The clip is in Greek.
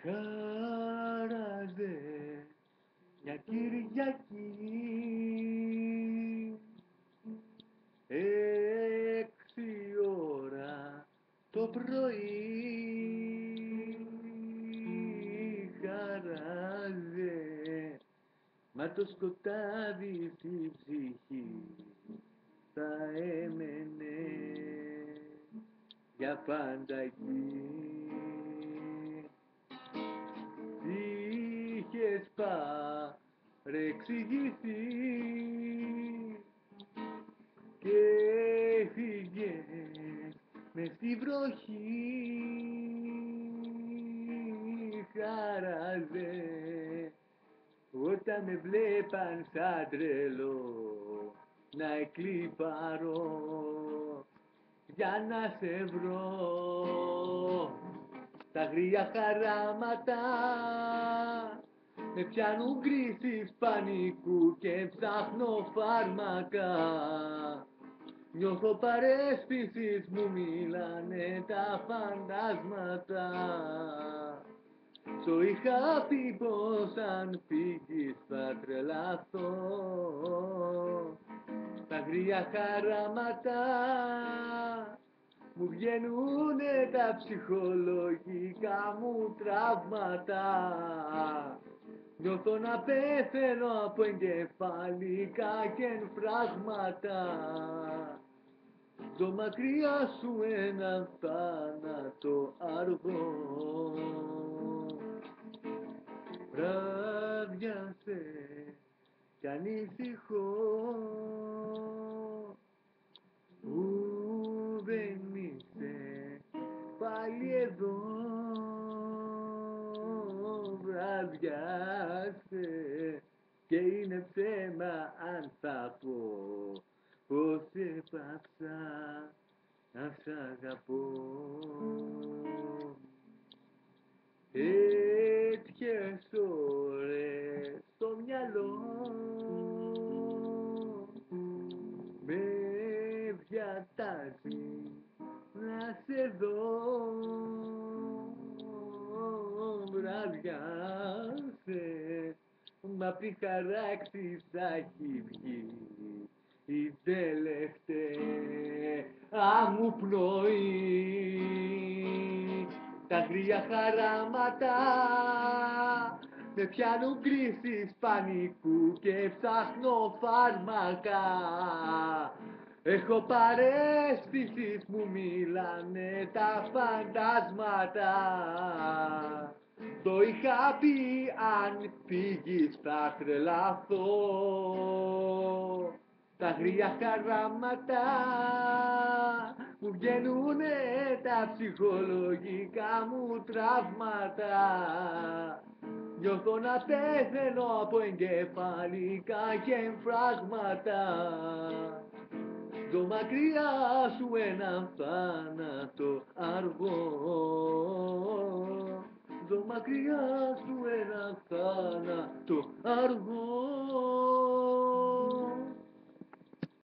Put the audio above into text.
Χάραζε μια Κυριακή 6 ώρα το πρωί, χαράζε, μα το σκοτάδι στη ψυχή θα έμενε για πάντα εκεί. Είχες παρεξηγηθεί και έφυγες μες στη βροχή, χαράζε, όταν με βλέπαν σαν τρελό να εκλιπαρώ για να σε βρω. Τα αγρία χαράματα με πιάνουν κρίσεις πανικού και ψάχνω φάρμακα. Νιώθω παρέσπισης, μου μιλάνε τα φαντάσματα. Το είχα πει πως αν φύγεις θα τρελαθώ. Τα αγρία χαράματα μου βγαίνουνε τα ψυχολογικά μου τραύματα. Νιώθω να πεθαίνω από εγκεφαλικά και εμφράγματα. Ζω μακριά σου ένα θάνατο αργό. Βράδιασε κι ανησυχώ που δεν είσαι πάλι εδώ. Βράδιασε και είναι ψέμα αν θα πω πως έπαψα να σ' αγαπώ. Τέτοιες ώρες στο μυαλό με διατάζει να σε δω. Βραδιάσε, μα απ' τη χαράξη θα έχει βγει η τελευταία μου πνοή. Τα αγρία χαράματα με πιάνουν κρίσεις πανικού και ψάχνω φάρμακα. Έχω παρέστησης, μου μιλάνε τα φαντάσματα. Το είχα πει αν φύγεις θα τρελαθώ. Τα αγρία χαράματα μου βγαίνουνε τα ψυχολογικά μου τραύματα. Νιώθω να πεθαίνω από εγκεφαλικά και εμφράγματα. Ζω μακριά σου έναν θάνατο αργό. Ζω μακριά σου έναν θάνατο αργό.